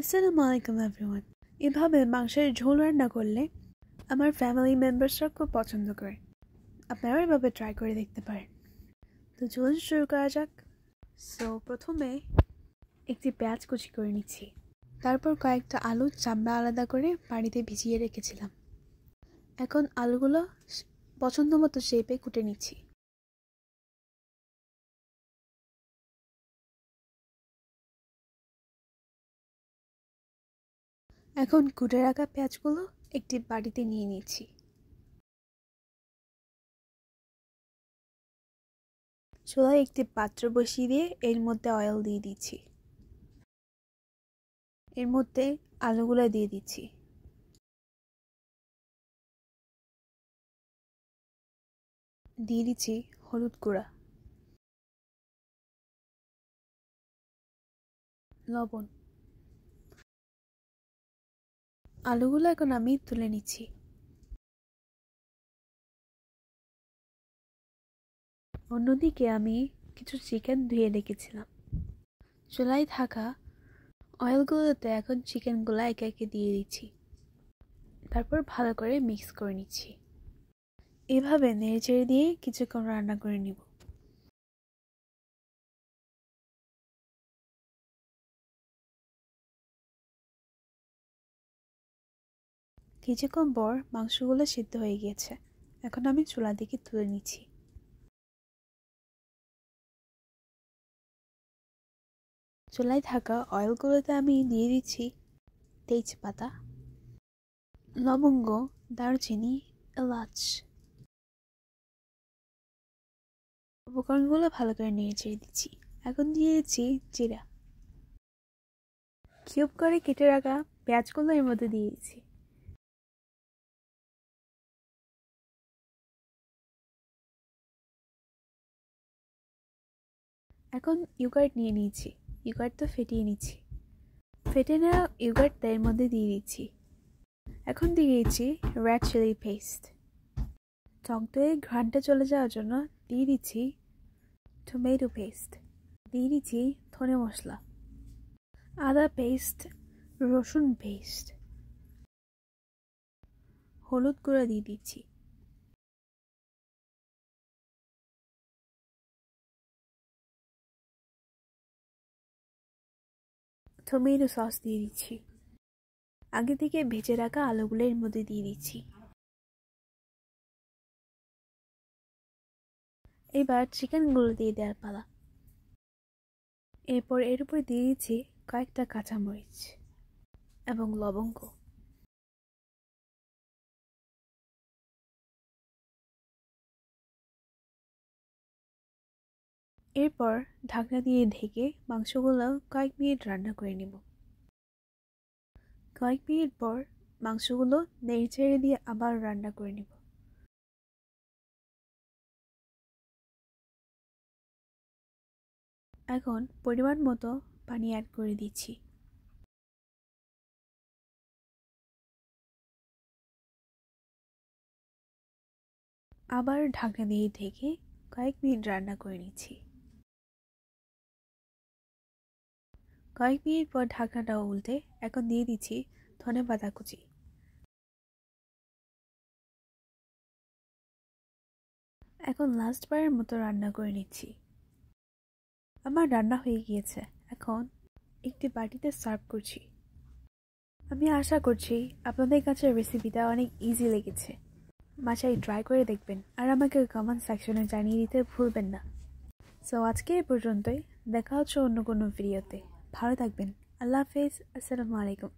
আসসালামু আলাইকুম এভরিওয়ান। এভাবে মাংসের ঝোল রান্না করলে আমার ফ্যামিলি মেম্বার্সরা খুব পছন্দ করে। আপনারাও এভাবে ট্রাই করে দেখতে পারেন। তো চলুন শুরু করা যাক। প্রথমে একটি পেঁয়াজ কুচি করে নিচ্ছি। তারপর কয়েকটা আলু চামড়া আলাদা করে পানিতে ভিজিয়ে রেখেছিলাম। এখন আলুগুলো পছন্দ মতো শেপে কুটে নিচ্ছি। এখন কুটে রাখা পেঁয়াজগুলো একটি বাটিতে নিয়ে নিচ্ছি। চুলায় একটি পাত্র বসিয়ে দিয়ে এর মধ্যে অয়েল দিয়ে দিচ্ছি। এর মধ্যে আলুগুলো দিয়ে দিচ্ছি। দিয়ে দিচ্ছি হলুদ গুঁড়া, লবণ। আলুগুলো এখন আমি তুলে নিচ্ছি। অন্যদিকে আমি কিছু চিকেন ধুয়ে রেখেছিলাম। চুলায় থাকা অয়েলগুলোতে এখন চিকেনগুলো একে একে দিয়ে দিচ্ছি। তারপর ভালো করে মিক্স করে নিচ্ছি। এভাবে নেড়েচেড়ে দিয়ে কিছুক্ষণ রান্না করে নিব। কিছুক্ষণ পর মাংসগুলো সিদ্ধ হয়ে গিয়েছে। এখন আমি চুলা থেকে তুলে নিচ্ছি। চুলায় থাকা অয়েলগুলোতে আমি দিয়ে দিচ্ছি তেজপাতা, লবঙ্গ, দারুচিনি, এলাচ। উপকরণগুলো ভালো করে নেড়েচেড়ে দিচ্ছি। এখন দিয়ে দিচ্ছি জিরা। কিউব করে কেটে রাখা পেঁয়াজগুলো এর মধ্যে দিয়ে দিচ্ছি। এখন ইয়োগার্ট নিয়ে নিয়েছি। ইয়োগার্টটা ফেটিয়ে নিচ্ছি। ফেটে নেওয়া ইয়োগার্টটা এর মধ্যে দিয়ে দিচ্ছি। এখন দিয়ে দিচ্ছি রেড চিলি পেস্ট। টক দইয়ের ঘ্রাণটা চলে যাওয়ার জন্য দিয়ে দিচ্ছি টমেটো পেস্ট। দিয়ে দিচ্ছি ধনে মশলা, আদা পেস্ট, রসুন পেস্ট, হলুদ গুঁড়া দিয়ে দিচ্ছি। টমেটো সস দিয়ে দিচ্ছি। আগে থেকে ভেজে রাখা আলুগুলো এর মধ্যে দিয়ে দিচ্ছি। এবার চিকেনগুলো দিয়ে দেওয়ার পালা। এরপর এর উপরে দিয়ে দিচ্ছি কয়েকটা কাঁচামরিচ এবং লবঙ্গ। এরপর ঢাকনা দিয়ে ঢেকে মাংসগুলো কয়েক মিনিট রান্না করে নেব। কয়েক মিনিট পর মাংসগুলো নেড়েচেড়ে দিয়ে আবার রান্না করে নেব। এখন পরিমাণ মতো পানি অ্যাড করে দিচ্ছি। আবার ঢাকনা দিয়ে ঢেকে কয়েক মিনিট রান্না করে নিচ্ছি। কয়েক মিনিট পর ঢাকনাটা উল্টে এখন দিয়ে দিচ্ছি ধনেপাতা কুচি। এখন লাস্ট বারের মতো রান্না করে নিচ্ছি। আমার রান্না হয়ে গিয়েছে। এখন একটি বাটিতে সার্ভ করছি। আমি আশা করছি আপনাদের কাছে রেসিপিটা অনেক ইজি লেগেছে। বাসায় ট্রাই করে দেখবেন আর আমাকে কমেন্ট সেকশনে জানিয়ে দিতে ভুলবেন না। আজকে এই পর্যন্তই। দেখা হচ্ছে অন্য কোনো ভিডিওতে। ভালো থাকবেন। আল্লাহ হাফেজ। আসসালামু আলাইকুম।